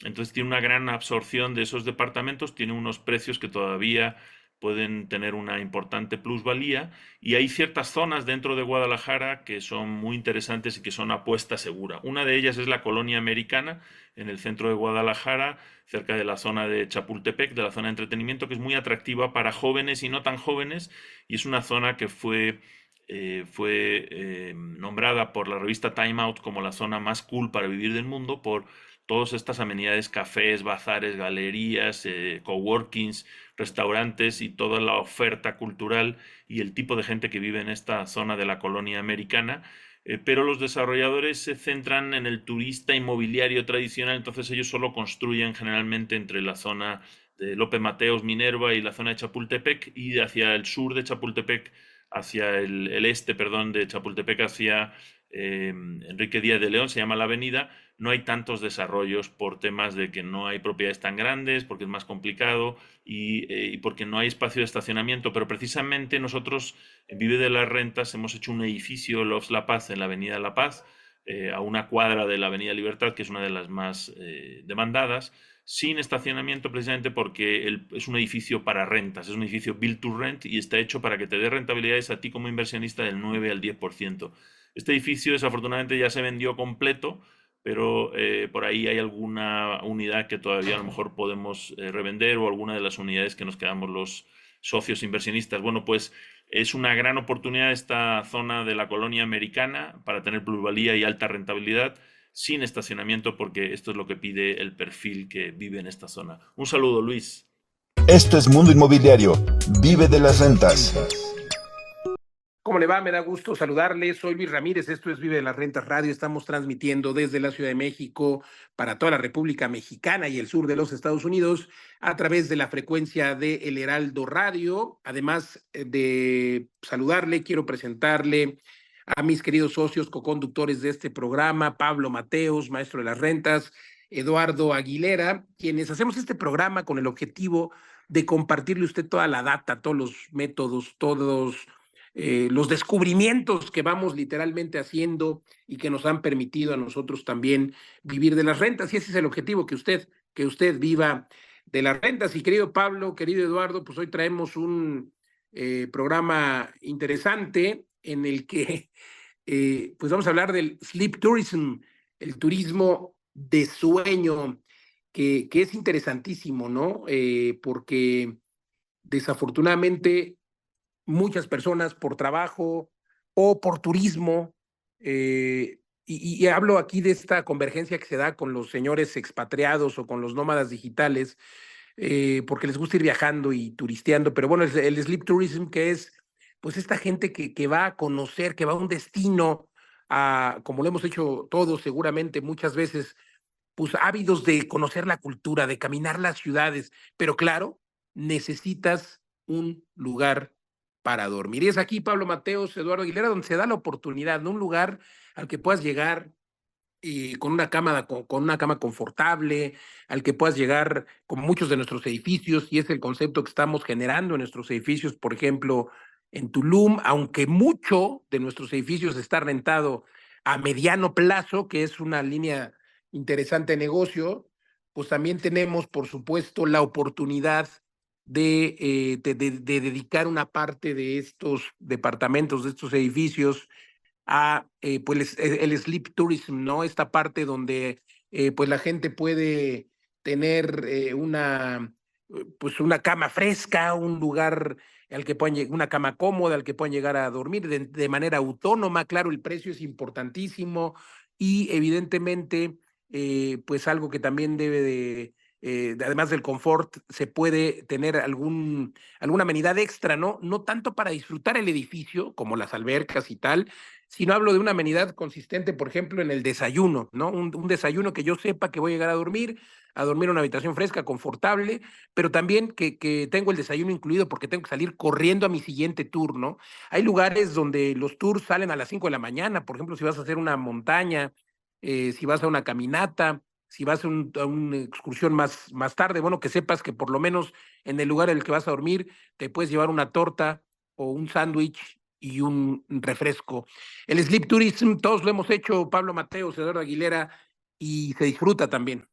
Entonces, tiene una gran absorción de esos departamentos, tiene unos precios que todavía pueden tener una importante plusvalía y hay ciertas zonas dentro de Guadalajara que son muy interesantes y que son apuesta segura. Una de ellas es la Colonia Americana, en el centro de Guadalajara, cerca de la zona de Chapultepec, de la zona de entretenimiento, que es muy atractiva para jóvenes y no tan jóvenes, y es una zona que fue nombrada por la revista Time Out como la zona más cool para vivir del mundo por todas estas amenidades, cafés, bazares, galerías, coworkings, restaurantes y toda la oferta cultural y el tipo de gente que vive en esta zona de la colonia americana. Pero los desarrolladores se centran en el turista inmobiliario tradicional, entonces ellos solo construyen generalmente entre la zona de Lope Mateos, Minerva y la zona de Chapultepec y hacia el sur de Chapultepec, hacia el este, perdón, de Chapultepec hacia Enrique Díaz de León, se llama la avenida, no hay tantos desarrollos por temas de que no hay propiedades tan grandes, porque es más complicado y porque no hay espacio de estacionamiento, pero precisamente nosotros en Vive de las Rentas hemos hecho un edificio, Loves La Paz, en la avenida La Paz, a una cuadra de la avenida Libertad, que es una de las más demandadas, sin estacionamiento precisamente porque es un edificio para rentas, es un edificio build to rent y está hecho para que te dé rentabilidades a ti como inversionista del 9 al 10%. Este edificio desafortunadamente ya se vendió completo, pero por ahí hay alguna unidad que todavía a lo mejor podemos revender o alguna de las unidades que nos quedamos los socios inversionistas. Bueno, pues es una gran oportunidad esta zona de la colonia americana para tener plusvalía y alta rentabilidad sin estacionamiento porque esto es lo que pide el perfil que vive en esta zona. Un saludo, Luis. Esto es Mundo Inmobiliario. Vive de las rentas. ¿Cómo le va? Me da gusto saludarle. Soy Luis Ramírez, esto es Vive de las Rentas Radio. Estamos transmitiendo desde la Ciudad de México para toda la República Mexicana y el sur de los Estados Unidos a través de la frecuencia de El Heraldo Radio. Además de saludarle, quiero presentarle a mis queridos socios coconductores de este programa, Pablo Mateos, maestro de las rentas, Eduardo Aguilera, quienes hacemos este programa con el objetivo de compartirle a usted toda la data, todos los métodos, todos los descubrimientos que vamos literalmente haciendo y que nos han permitido a nosotros también vivir de las rentas. Y ese es el objetivo, que usted viva de las rentas. Y querido Pablo, querido Eduardo, pues hoy traemos un programa interesante en el que pues vamos a hablar del sleep tourism, el turismo de sueño, que es interesantísimo, ¿no? Porque desafortunadamente muchas personas por trabajo o por turismo, y hablo aquí de esta convergencia que se da con los señores expatriados o con los nómadas digitales, porque les gusta ir viajando y turisteando, pero bueno, el sleep tourism, que es pues esta gente que va a conocer, que va a un destino, como lo hemos hecho todos seguramente muchas veces, pues ávidos de conocer la cultura, de caminar las ciudades, pero claro, necesitas un lugar para dormir. Y es aquí, Pablo Mateos, Eduardo Aguilera, donde se da la oportunidad, ¿no? Un lugar al que puedas llegar con una cama confortable, al que puedas llegar como muchos de nuestros edificios, y es el concepto que estamos generando en nuestros edificios, por ejemplo, en Tulum, aunque mucho de nuestros edificios está rentado a mediano plazo, que es una línea interesante de negocio, pues también tenemos, por supuesto, la oportunidad de dedicar una parte de estos departamentos, de estos edificios, a pues el sleep tourism, ¿no? Esta parte donde pues la gente puede tener pues una cama fresca, un lugar al que puedan una cama cómoda, al que puedan llegar a dormir de manera autónoma. Claro, el precio es importantísimo y evidentemente pues algo que también debe además del confort, se puede tener alguna amenidad extra, ¿no? No tanto para disfrutar el edificio, como las albercas y tal, sino hablo de una amenidad consistente, por ejemplo, en el desayuno, ¿no? Un desayuno que yo sepa que voy a llegar a dormir en una habitación fresca, confortable, pero también que tengo el desayuno incluido porque tengo que salir corriendo a mi siguiente tour, ¿no? Hay lugares donde los tours salen a las 5 de la mañana, por ejemplo, si vas a hacer una montaña, si vas a una caminata, si vas a una excursión más tarde, bueno, que sepas que por lo menos en el lugar en el que vas a dormir te puedes llevar una torta o un sándwich y un refresco. El sleep tourism, todos lo hemos hecho, Pablo Mateos, Eduardo Aguilera, y se disfruta también.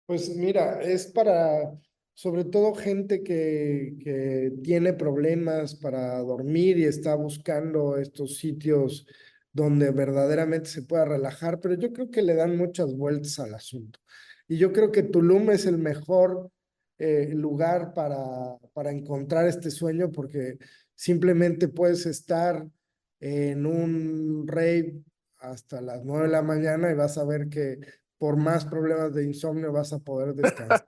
Pues mira, es para sobre todo gente que tiene problemas para dormir y está buscando estos sitios donde verdaderamente se pueda relajar, pero yo creo que le dan muchas vueltas al asunto. Y yo creo que Tulum es el mejor lugar para encontrar este sueño porque simplemente puedes estar en un rave hasta las 9 de la mañana y vas a ver que por más problemas de insomnio vas a poder descansar.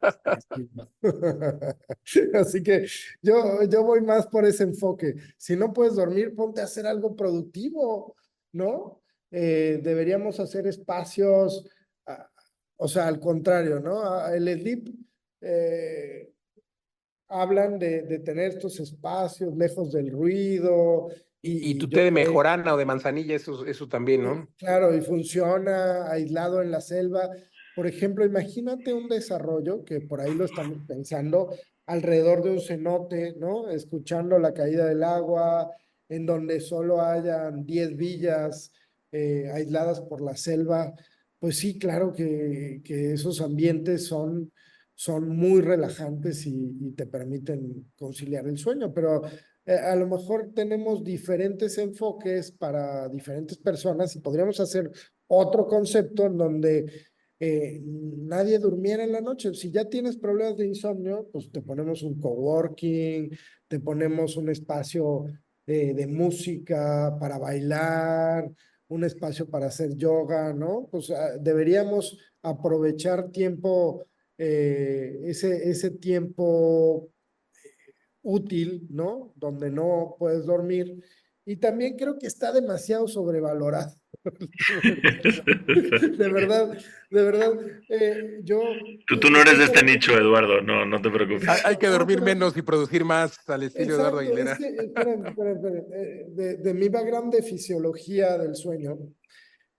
Así que yo voy más por ese enfoque. Si no puedes dormir, ponte a hacer algo productivo, ¿no? Deberíamos hacer espacios, o sea, al contrario, ¿no? El sleep, hablan de tener estos espacios lejos del ruido Y y tu yo té de creo mejorana o de manzanilla, eso también, ¿no? claro, y funciona aislado en la selva. Por ejemplo, imagínate un desarrollo que por ahí lo estamos pensando alrededor de un cenote, ¿no? Escuchando la caída del agua, en donde solo hayan 10 villas aisladas por la selva. Pues sí, claro que esos ambientes son muy relajantes y te permiten conciliar el sueño, pero a lo mejor tenemos diferentes enfoques para diferentes personas y podríamos hacer otro concepto en donde nadie durmiera en la noche. Si ya tienes problemas de insomnio, pues te ponemos un coworking, te ponemos un espacio de música para bailar, un espacio para hacer yoga, ¿no? Pues deberíamos aprovechar tiempo, ese tiempo útil, ¿no? Donde no puedes dormir. Y también creo que está demasiado sobrevalorado. De verdad, de verdad. Tú no eres Yo de por este ejemplo, nicho, Eduardo, no te preocupes. Hay que no, dormir pero menos y producir más al estilo Eduardo exacto, es Aguilera. que, esperen, de mi background de fisiología del sueño,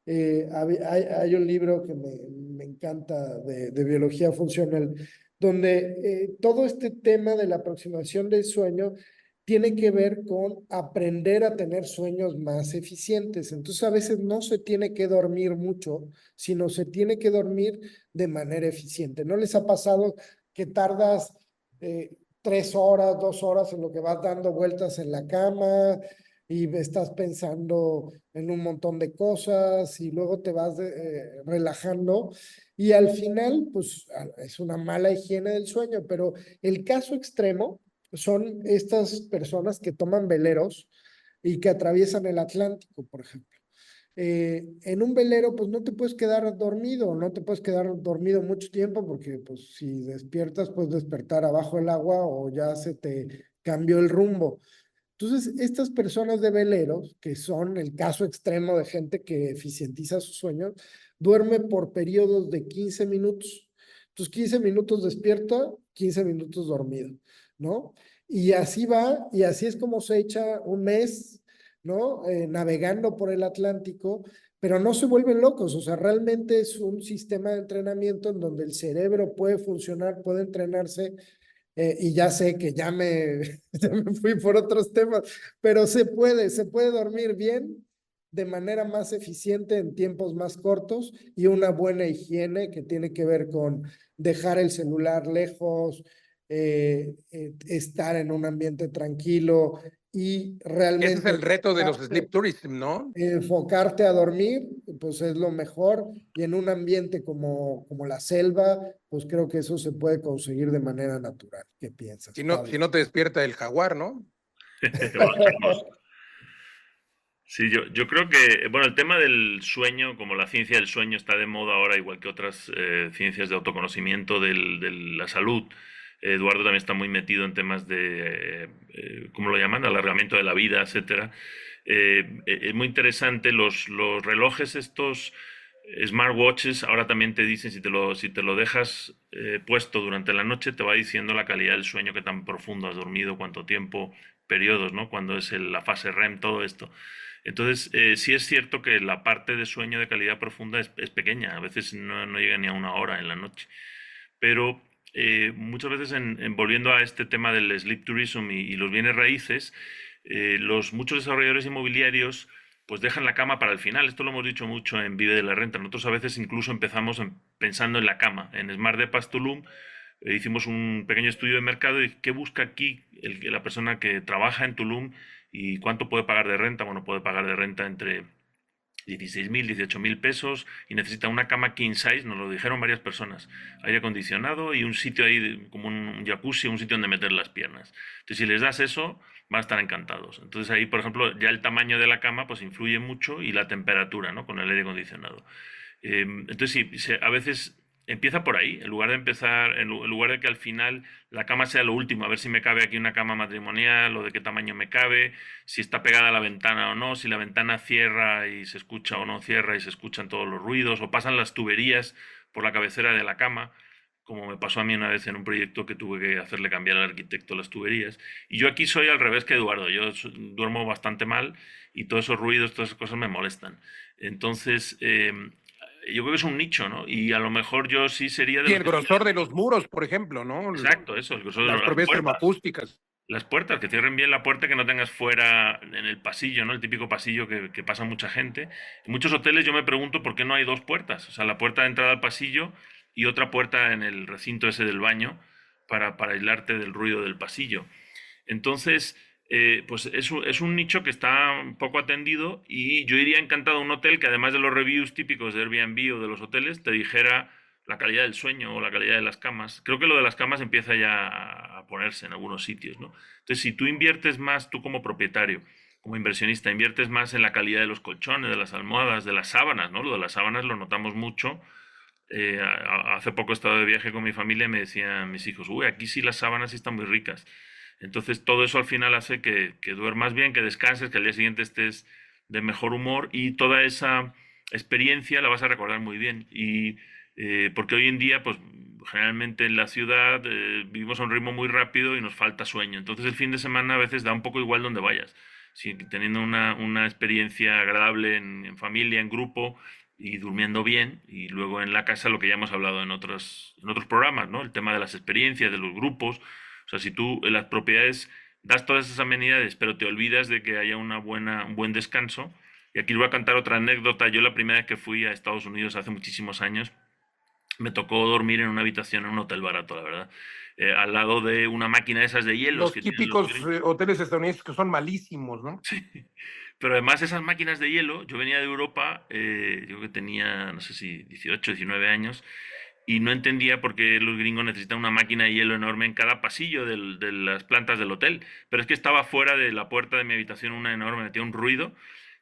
hay un libro que me encanta de biología funcional, donde todo este tema de la aproximación del sueño tiene que ver con aprender a tener sueños más eficientes. Entonces, a veces no se tiene que dormir mucho, sino se tiene que dormir de manera eficiente. ¿No les ha pasado que tardas 3 horas, 2 horas en lo que vas dando vueltas en la cama y estás pensando en un montón de cosas y luego te vas relajando y al final, pues es una mala higiene del sueño, pero el caso extremo son estas personas que toman veleros y que atraviesan el Atlántico, por ejemplo. En un velero, pues no te puedes quedar dormido, no te puedes quedar dormido mucho tiempo porque pues si despiertas, puedes despertar abajo del agua o ya se te cambió el rumbo. Entonces, estas personas de veleros, que son el caso extremo de gente que eficientiza sus sueños, duerme por periodos de 15 minutos. Entonces, 15 minutos despierta, 15 minutos dormido, ¿no? Y así va, y así es como se echa un mes, ¿no? Navegando por el Atlántico, pero no se vuelven locos, o sea, realmente es un sistema de entrenamiento en donde el cerebro puede funcionar, puede entrenarse y ya sé que ya me fui por otros temas, pero se puede dormir bien de manera más eficiente en tiempos más cortos y una buena higiene que tiene que ver con dejar el celular lejos, estar en un ambiente tranquilo y Ese es realmente el reto de los sleep tourism, ¿no? enfocarte a dormir, pues es lo mejor, y en un ambiente como la selva, pues creo que eso se puede conseguir de manera natural. ¿Qué piensas, Si Pablo? no te despierta el jaguar, ¿no? Vamos. Sí, yo creo que, bueno, el tema del sueño, como la ciencia del sueño está de moda ahora, igual que otras ciencias de autoconocimiento de la salud. Eduardo también está muy metido en temas de, ¿cómo lo llaman? Alargamiento de la vida, etcétera. Es muy interesante los relojes estos smartwatches. Ahora también te dicen si te lo dejas puesto durante la noche, te va diciendo la calidad del sueño, qué tan profundo has dormido, cuánto tiempo, periodos, ¿no? Cuando es la fase REM, todo esto. Entonces, sí es cierto que la parte de sueño de calidad profunda es pequeña, a veces no llega ni a una hora en la noche, pero muchas veces volviendo a este tema del sleep tourism y los bienes raíces, muchos desarrolladores inmobiliarios pues dejan la cama para el final. Esto lo hemos dicho mucho en Vive de la Renta. Nosotros a veces incluso empezamos pensando en la cama. En Smart Depas Tulum hicimos un pequeño estudio de mercado y qué busca aquí la persona que trabaja en Tulum y cuánto puede pagar de renta. Bueno, puede pagar de renta entre 16.000, 18.000 pesos y necesita una cama king size, nos lo dijeron varias personas, aire acondicionado y un sitio ahí como un jacuzzi, un sitio donde meter las piernas. Entonces, si les das eso, van a estar encantados. Entonces, ahí, por ejemplo, ya el tamaño de la cama pues influye mucho y la temperatura, ¿no? Con el aire acondicionado. Entonces, sí, a veces empieza por ahí, en lugar de que al final la cama sea lo último, a ver si me cabe aquí una cama matrimonial o de qué tamaño me cabe, si está pegada a la ventana o no, si la ventana cierra y se escucha o no cierra y se escuchan todos los ruidos, o pasan las tuberías por la cabecera de la cama, como me pasó a mí una vez en un proyecto que tuve que hacerle cambiar al arquitecto las tuberías. Y yo aquí soy al revés que Eduardo, yo duermo bastante mal y todos esos ruidos, todas esas cosas me molestan. Entonces, yo creo que es un nicho, ¿no? Y a lo mejor yo sí sería de Y los el que... grosor de los muros, por ejemplo, ¿no? Exacto, eso, el grosor de Las las propiedades puertas. termoacústicas. Las puertas, que cierren bien la puerta, que no tengas fuera en el pasillo, ¿no? El típico pasillo que pasa mucha gente. En muchos hoteles yo me pregunto por qué no hay dos puertas. O sea, la puerta de entrada al pasillo y otra puerta en el recinto ese del baño para aislarte del ruido del pasillo. Entonces, pues es un nicho que está un poco atendido y yo iría encantado a un hotel que además de los reviews típicos de Airbnb o de los hoteles, te dijera la calidad del sueño o la calidad de las camas. Creo que lo de las camas empieza ya a ponerse en algunos sitios, ¿no? Entonces, si tú inviertes más, tú como propietario, como inversionista, inviertes más en la calidad de los colchones, de las almohadas, de las sábanas, ¿no? Lo de las sábanas lo notamos mucho. Hace poco he estado de viaje con mi familia y me decían mis hijos, uy, aquí sí las sábanas sí están muy ricas. Entonces todo eso al final hace que duermas bien, que descanses, que al día siguiente estés de mejor humor y toda esa experiencia la vas a recordar muy bien. Y porque hoy en día, pues generalmente en la ciudad vivimos a un ritmo muy rápido y nos falta sueño. Entonces el fin de semana a veces da un poco igual donde vayas. Si teniendo una experiencia agradable en familia, en grupo y durmiendo bien, y luego en la casa lo que ya hemos hablado en otros programas, ¿no? El tema de las experiencias, de los grupos. O sea, si tú en las propiedades das todas esas amenidades, pero te olvidas de que haya un buen descanso. Y aquí les voy a contar otra anécdota. Yo la primera vez que fui a Estados Unidos hace muchísimos años, me tocó dormir en una habitación en un hotel barato, la verdad. Al lado de una máquina de esas de hielos Los que tienen los típicos gringos. hoteles estadounidenses que son malísimos, ¿no? Pero además esas máquinas de hielo, yo venía de Europa, yo que tenía, no sé si 18, 19 años, y no entendía por qué los gringos necesitan una máquina de hielo enorme en cada pasillo de las plantas del hotel. Pero es que estaba fuera de la puerta de mi habitación una enorme, metía un ruido.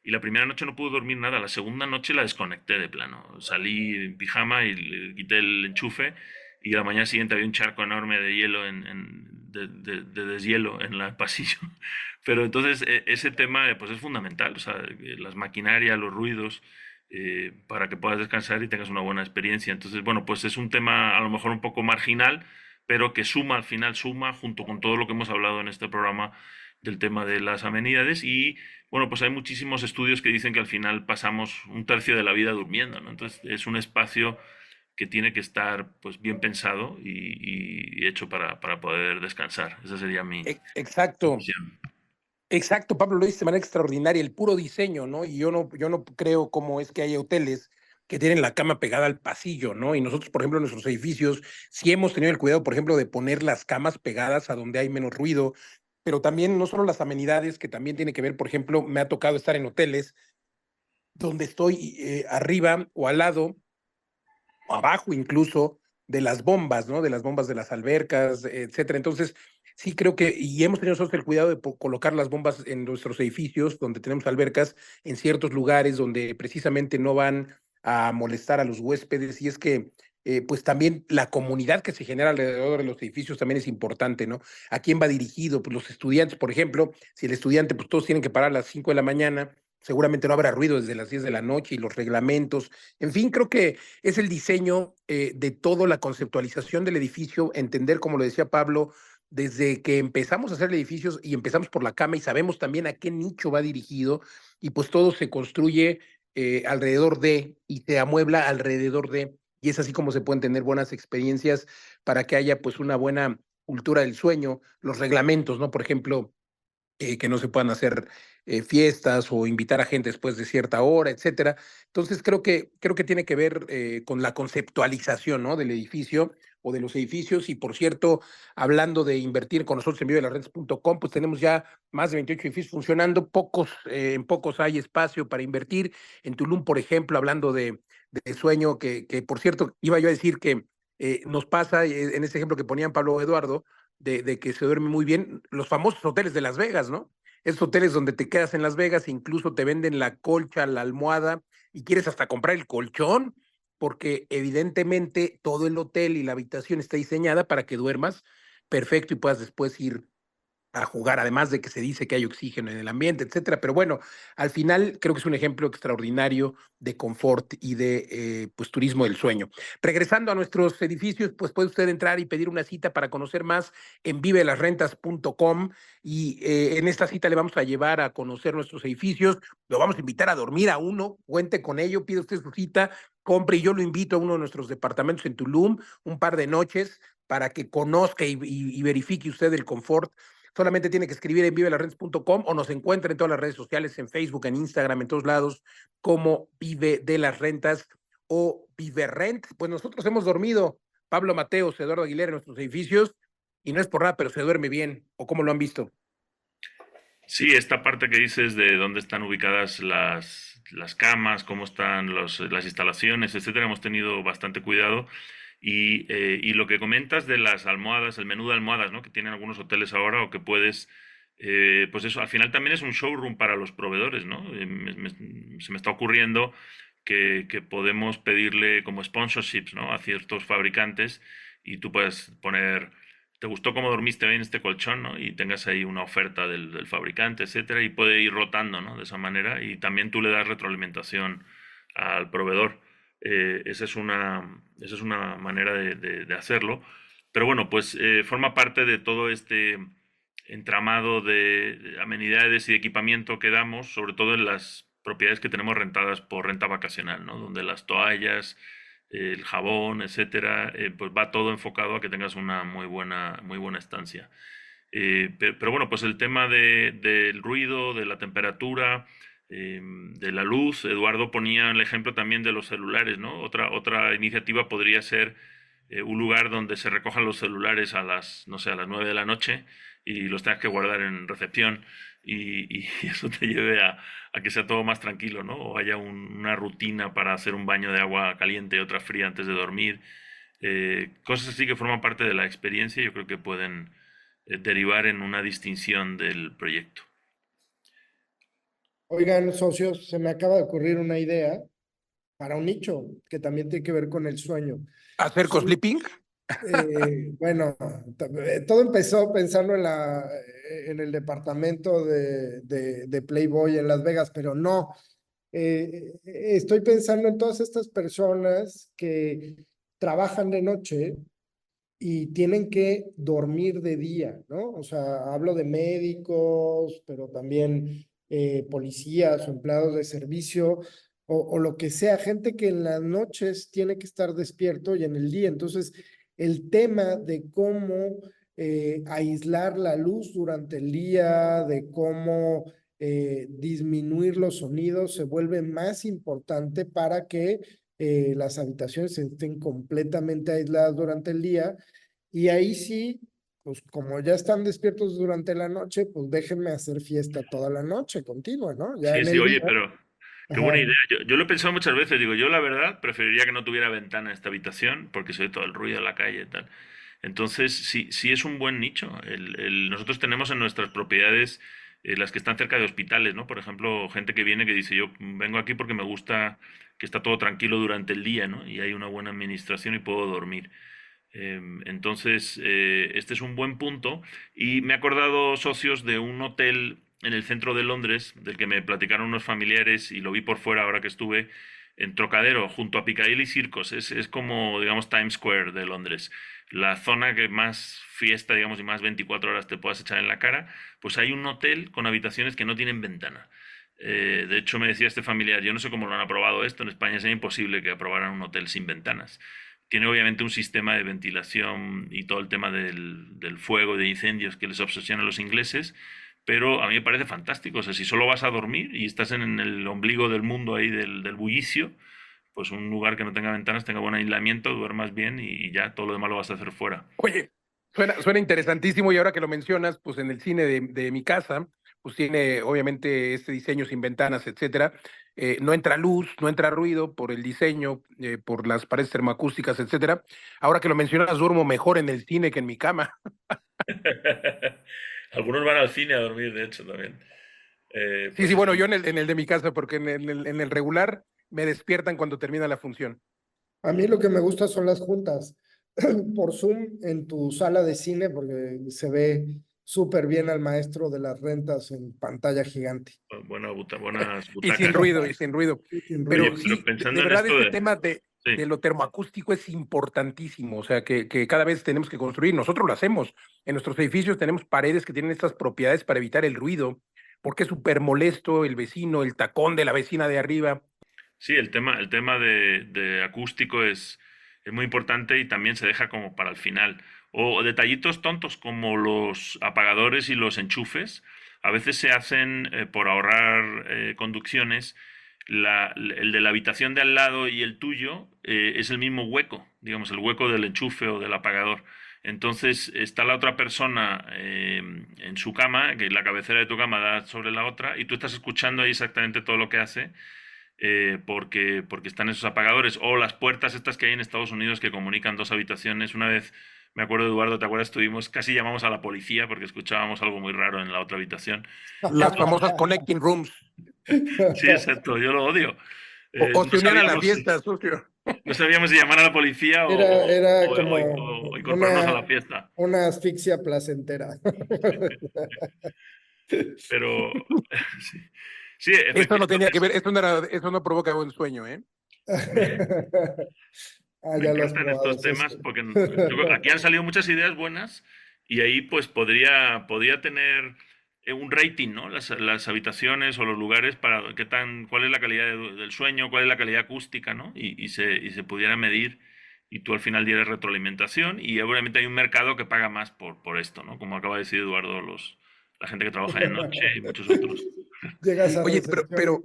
Y la primera noche no pude dormir nada, la segunda noche la desconecté de plano. Salí en pijama y le quité el enchufe y a la mañana siguiente había un charco enorme de hielo, de deshielo en el pasillo. Pero entonces ese tema pues es fundamental, o sea, las maquinarias, los ruidos, para que puedas descansar y tengas una buena experiencia. Entonces, bueno, pues es un tema a lo mejor un poco marginal, pero que suma, al final suma, junto con todo lo que hemos hablado en este programa del tema de las amenidades. Y bueno, pues hay muchísimos estudios que dicen que al final pasamos un tercio de la vida durmiendo, ¿no? Entonces es un espacio que tiene que estar pues bien pensado y hecho para poder descansar. Esa sería mi Exacto. visión. Exacto, Pablo, lo dice de manera extraordinaria, el puro diseño, ¿no? Y yo no creo cómo es que hay hoteles que tienen la cama pegada al pasillo, ¿no? Y nosotros, por ejemplo, en nuestros edificios, sí hemos tenido el cuidado, por ejemplo, de poner las camas pegadas a donde hay menos ruido, pero también no solo las amenidades, que también tiene que ver, por ejemplo, me ha tocado estar en hoteles donde estoy arriba o al lado abajo incluso de las bombas, ¿no? De las bombas de las albercas, etcétera. Entonces, sí creo que, y hemos tenido nosotros el cuidado de colocar las bombas en nuestros edificios donde tenemos albercas, en ciertos lugares donde precisamente no van a molestar a los huéspedes, y es que pues también la comunidad que se genera alrededor de los edificios también es importante, ¿no? ¿A quién va dirigido? Pues los estudiantes, por ejemplo, si el estudiante, pues todos tienen que parar a las 5 de la mañana, seguramente no habrá ruido desde las 10 de la noche y los reglamentos. En fin, creo que es el diseño de todo, la conceptualización del edificio, entender, como lo decía Pablo, desde que empezamos a hacer edificios y empezamos por la cama y sabemos también a qué nicho va dirigido, y pues todo se construye alrededor de y se amuebla alrededor de, y es así como se pueden tener buenas experiencias para que haya pues una buena cultura del sueño, los reglamentos, ¿no? Por ejemplo, que no se puedan hacer fiestas o invitar a gente después de cierta hora, etcétera. Entonces creo que tiene que ver con la conceptualización, ¿no? Del edificio o de los edificios. Y por cierto, hablando de invertir con nosotros en vivelasrentas.com, pues tenemos ya más de 28 edificios funcionando, en pocos hay espacio para invertir. En Tulum, por ejemplo, hablando de sueño, que por cierto, iba yo a decir que nos pasa, en ese ejemplo que ponían Pablo Eduardo, de que se duerme muy bien, los famosos hoteles de Las Vegas, ¿no? Esos hoteles donde te quedas en Las Vegas, incluso te venden la colcha, la almohada, y quieres hasta comprar el colchón, porque evidentemente todo el hotel y la habitación está diseñada para que duermas perfecto y puedas después ir a jugar, además de que se dice que hay oxígeno en el ambiente, etcétera. Pero bueno, al final creo que es un ejemplo extraordinario de confort y de pues turismo del sueño. Regresando a nuestros edificios, pues puede usted entrar y pedir una cita para conocer más en vivelasrentas.com, y en esta cita le vamos a llevar a conocer nuestros edificios, lo vamos a invitar a dormir a uno, cuente con ello, pide usted su cita, compre, y yo lo invito a uno de nuestros departamentos en Tulum un par de noches para que conozca y verifique usted el confort. Solamente tiene que escribir en vivelasrentas.com o nos encuentra en todas las redes sociales, en Facebook, en Instagram, en todos lados, como Vive de las Rentas o Vive Rent. Pues nosotros hemos dormido, Pablo Mateos, Eduardo Aguilera, en nuestros edificios, y no es por nada, pero se duerme bien. ¿O cómo lo han visto? Sí, esta parte que dices de dónde están ubicadas las camas, cómo están las instalaciones, etcétera, hemos tenido bastante cuidado. Y lo que comentas de las almohadas, el menú de almohadas, ¿no? Que tienen algunos hoteles ahora o que puedes, pues eso, al final también es un showroom para los proveedores, ¿no? Se me está ocurriendo que podemos pedirle como sponsorships, ¿no? A ciertos fabricantes y tú puedes poner, ¿te gustó cómo dormiste hoy en este colchón, ¿no? Y tengas ahí una oferta del fabricante, etcétera, y puede ir rotando, ¿no? De esa manera y también tú le das retroalimentación al proveedor. Esa es una manera de hacerlo. Pero bueno, pues forma parte de todo este entramado de amenidades y equipamiento que damos, sobre todo en las propiedades que tenemos rentadas por renta vacacional, ¿no? Donde las toallas, el jabón, etcétera, pues va todo enfocado a que tengas una muy buena estancia. Pero bueno, pues el tema del ruido, de la temperatura, de la luz. Eduardo ponía el ejemplo también de los celulares, ¿no? Otra iniciativa podría ser un lugar donde se recojan los celulares a las, no sé, a las 9 de la noche y los tengas que guardar en recepción y eso te lleve a que sea todo más tranquilo, ¿no? O haya una rutina para hacer un baño de agua caliente y otra fría antes de dormir. Cosas así que forman parte de la experiencia y yo creo que pueden derivar en una distinción del proyecto. Oigan, socios, se me acaba de ocurrir una idea para un nicho que también tiene que ver con el sueño. ¿Hacer Sí, co-sleeping? bueno, todo empezó pensando en el departamento de Playboy en Las Vegas, pero no. Estoy pensando en todas estas personas que trabajan de noche y tienen que dormir de día, ¿no? O sea, hablo de médicos, pero también policías o empleados de servicio o lo que sea, gente que en las noches tiene que estar despierto y en el día. Entonces, el tema de cómo aislar la luz durante el día, de cómo disminuir los sonidos, se vuelve más importante para que las habitaciones estén completamente aisladas durante el día y ahí sí, pues como ya están despiertos durante la noche, pues déjenme hacer fiesta toda la noche continua, ¿no? Ya Sí, en sí, el día. oye, pero qué buena Ajá. idea. Yo lo he pensado muchas veces, digo, yo la verdad preferiría que no tuviera ventana en esta habitación porque soy todo el ruido de la calle y tal. Entonces, sí, sí es un buen nicho. Nosotros tenemos en nuestras propiedades las que están cerca de hospitales, ¿no? Por ejemplo, gente que viene que dice, yo vengo aquí porque me gusta que está todo tranquilo durante el día, ¿no? Y hay una buena administración y puedo dormir. Entonces, este es un buen punto. Y me he acordado, socios, de un hotel en el centro de Londres, del que me platicaron unos familiares y lo vi por fuera ahora que estuve, en Trocadero, junto a Piccadilly Circus. Es como, digamos, Times Square de Londres. La zona que más fiesta, digamos, y más 24 horas te puedas echar en la cara. Pues hay un hotel con habitaciones que no tienen ventana. De hecho, me decía este familiar, yo no sé cómo lo han aprobado esto, en España sería imposible que aprobaran un hotel sin ventanas. Tiene obviamente un sistema de ventilación y todo el tema del fuego, de incendios que les obsesiona a los ingleses, pero a mí me parece fantástico. O sea, si solo vas a dormir y estás en el ombligo del mundo ahí del bullicio, pues un lugar que no tenga ventanas, tenga buen aislamiento, duermas bien y ya todo lo demás lo vas a hacer fuera. Oye, suena interesantísimo y ahora que lo mencionas, pues en el cine de mi casa, pues tiene obviamente este diseño sin ventanas, etcétera. No entra luz, no entra ruido por el diseño, por las paredes termoacústicas, etcétera. Ahora que lo mencionas, duermo mejor en el cine que en mi cama. Algunos van al cine a dormir, de hecho, también. Sí, Pues sí, es bueno, yo en el de mi casa, porque en el regular me despiertan cuando termina la función. A mí lo que me gusta son las juntas por Zoom en tu sala de cine porque se ve súper bien al maestro de las rentas en pantalla gigante. buenas Y sin butacas. ruido, y sin ruido. Sin Oye, Pero ruido. pero sí, de pensando en verdad esto este de... tema Sí. de lo termoacústico es importantísimo, o sea, que cada vez tenemos que construir, nosotros lo hacemos, en nuestros edificios tenemos paredes que tienen estas propiedades para evitar el ruido, porque es súper molesto el vecino, el tacón de la vecina de arriba. Sí, el tema de acústico es muy importante y también se deja como para el final. O detallitos tontos como los apagadores y los enchufes. A veces se hacen por ahorrar conducciones. El de la habitación de al lado y el tuyo es el mismo hueco, digamos, el hueco del enchufe o del apagador. Entonces está la otra persona en su cama, que la cabecera de tu cama da sobre la otra, y tú estás escuchando ahí exactamente todo lo que hace porque están esos apagadores. O las puertas estas que hay en Estados Unidos que comunican dos habitaciones. Una vez, me acuerdo, Eduardo, ¿te acuerdas? Casi llamamos a la policía porque escuchábamos algo muy raro en la otra habitación. Las famosas connecting rooms, Sí, exacto, yo lo odio. o No se unían a la sabíamos si, fiesta, socio. no sabíamos si llamar a la policía Era o como incorporarnos a la fiesta. una asfixia placentera. Pero sí, sí, Eso no efectivamente, tenía que ver, eso no provoca buen sueño, ¿eh? Ah, me ya lo has encantan probado, estos socio. temas porque aquí han salido muchas ideas buenas y ahí pues podría tener un rating, ¿no? Las habitaciones o los lugares para cuál es la calidad del sueño, cuál es la calidad acústica, ¿no? Y se pudiera medir y tú al final dieras retroalimentación y obviamente hay un mercado que paga más por esto, ¿no? Como acaba de decir Eduardo, la gente que trabaja de noche y muchos otros. Llegas a Oye, recepción pero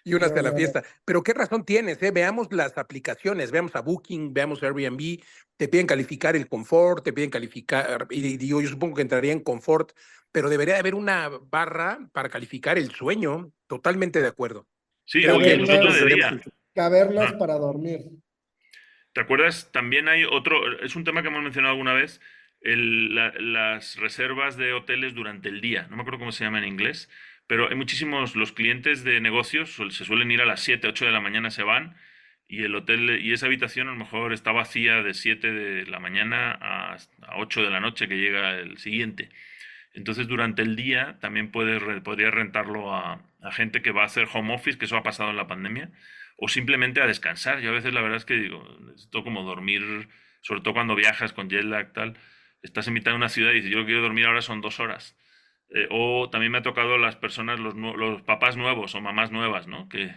y unas no, de la no, no. fiesta. Pero qué razón tienes, ¿eh? Veamos las aplicaciones, veamos a Booking, veamos a Airbnb, te piden calificar el confort, te piden calificar, y digo, yo supongo que entraría en confort, pero debería de haber una barra para calificar el sueño, totalmente de acuerdo. Sí, o Creo que incluso otro nosotros de Cavernas, debemos... día. cavernas Ah, para dormir. ¿te acuerdas? También hay otro, es un tema que hemos mencionado alguna vez, las reservas de hoteles durante el día. No me acuerdo cómo se llama en inglés, pero hay muchísimos, los clientes de negocios se suelen ir a las 7, 8 de la mañana, se van, y el hotel y esa habitación a lo mejor está vacía de 7 de la mañana a 8 de la noche que llega el siguiente. Entonces, durante el día también podría rentarlo a gente que va a hacer home office, que eso ha pasado en la pandemia, o simplemente a descansar. Yo a veces la verdad es que digo, necesito como dormir, sobre todo cuando viajas con jet lag, tal, estás en mitad de una ciudad y dices, yo lo quiero dormir ahora, son 2 horas. O también me ha tocado las personas, los papás nuevos o mamás nuevas, ¿no? Que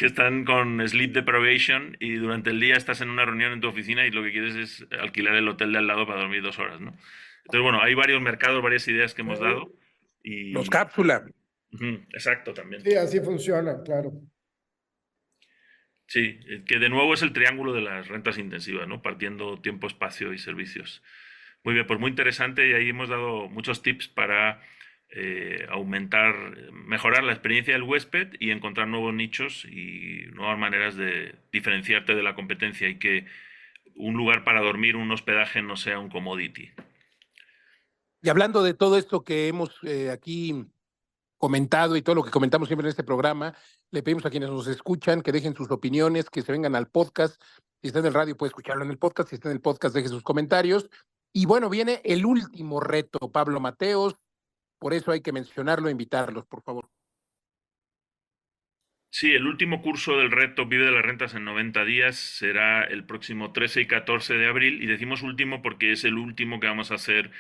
están con sleep deprivation y durante el día estás en una reunión en tu oficina y lo que quieres es alquilar el hotel de al lado para dormir 2 horas, ¿no? Entonces, bueno, hay varios mercados, varias ideas que hemos dado Los y... cápsula. Exacto, también. Sí, así funciona, claro. Sí, que de nuevo es el triángulo de las rentas intensivas, ¿no? Partiendo tiempo, espacio y servicios. Muy bien, pues muy interesante y ahí hemos dado muchos tips para mejorar la experiencia del huésped y encontrar nuevos nichos y nuevas maneras de diferenciarte de la competencia y que un lugar para dormir, un hospedaje no sea un commodity. Y hablando de todo esto que hemos aquí comentado y todo lo que comentamos siempre en este programa, le pedimos a quienes nos escuchan que dejen sus opiniones, que se vengan al podcast. Si está en el radio, puede escucharlo en el podcast. Si está en el podcast, deje sus comentarios. Y bueno, viene el último reto, Pablo Mateos. Por eso hay que mencionarlo e invitarlos, por favor. Sí, el último curso del reto Vive de las Rentas en 90 días será el próximo 13 y 14 de abril. Y decimos último porque es el último que vamos a hacer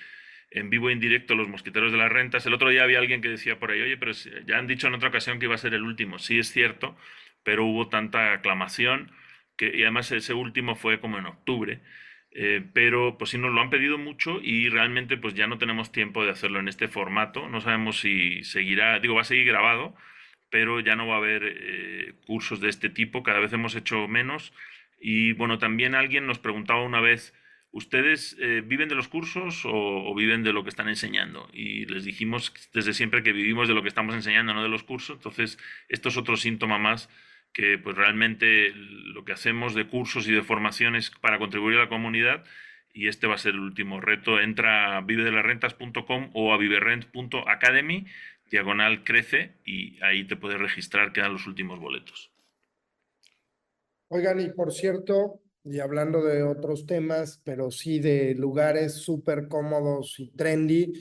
en vivo e en directo los mosquiteros de las rentas. El otro día había alguien que decía por ahí, oye, pero ya han dicho en otra ocasión que iba a ser el último. Sí, es cierto, pero hubo tanta aclamación y además ese último fue como en octubre. Pero pues sí nos lo han pedido mucho y realmente pues ya no tenemos tiempo de hacerlo en este formato. No sabemos si seguirá, digo, va a seguir grabado, pero ya no va a haber cursos de este tipo. Cada vez hemos hecho menos. Y bueno, también alguien nos preguntaba una vez, ¿ustedes viven de los cursos o viven de lo que están enseñando? Y les dijimos desde siempre que vivimos de lo que estamos enseñando, no de los cursos. Entonces, esto es otro síntoma más que pues realmente lo que hacemos de cursos y de formaciones para contribuir a la comunidad, y este va a ser el último reto. Entra a vivedelasrentas.com o a viverrent.academy/crece y ahí te puedes registrar, quedan los últimos boletos. Oigan, y por cierto, y hablando de otros temas, pero sí de lugares súper cómodos y trendy,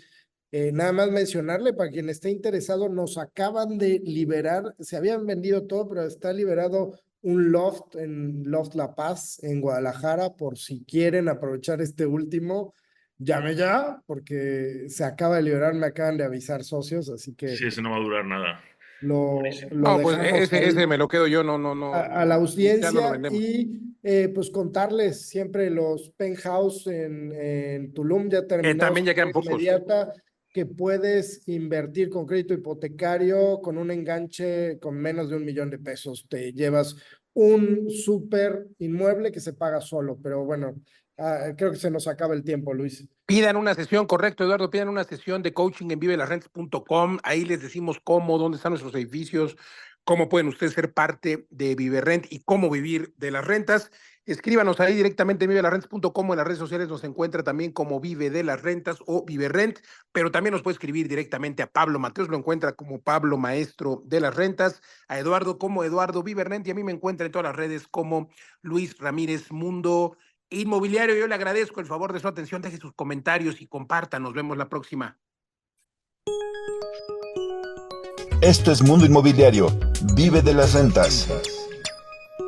nada más mencionarle para quien esté interesado, nos acaban de liberar, se habían vendido todo, pero está liberado un loft en Loft La Paz, en Guadalajara, por si quieren aprovechar este último, llame ya, porque se acaba de liberar, me acaban de avisar socios, así que Sí, ese no va a durar nada. lo No, pues dejamos ahí ese me lo quedo yo, no, a la ya no lo audiencia vendemos. y pues contarles siempre los penthouse en Tulum ya Que terminados también ya quedan de pocos. inmediata, que puedes invertir con crédito hipotecario con un enganche con menos de 1 millón de pesos. Te llevas un súper inmueble que se paga solo, pero bueno, creo que se nos acaba el tiempo, Luis. Pidan una sesión, correcto, Eduardo, pidan una sesión de coaching en vivelasrentas.com. Ahí les decimos cómo, dónde están nuestros edificios, cómo pueden ustedes ser parte de ViveRent y cómo vivir de las rentas. Escríbanos ahí directamente en vivelasrentas.com, en las redes sociales nos encuentra también como Vive de las Rentas o ViveRent, pero también nos puede escribir directamente a Pablo Mateos, lo encuentra como Pablo Maestro de las Rentas, a Eduardo como Eduardo ViveRent y a mí me encuentra en todas las redes como Luis Ramírez Mundo Inmobiliario. Yo le agradezco el favor de su atención, deje sus comentarios y compartan. Nos vemos la próxima. Esto es Mundo Inmobiliario. Vive de las rentas.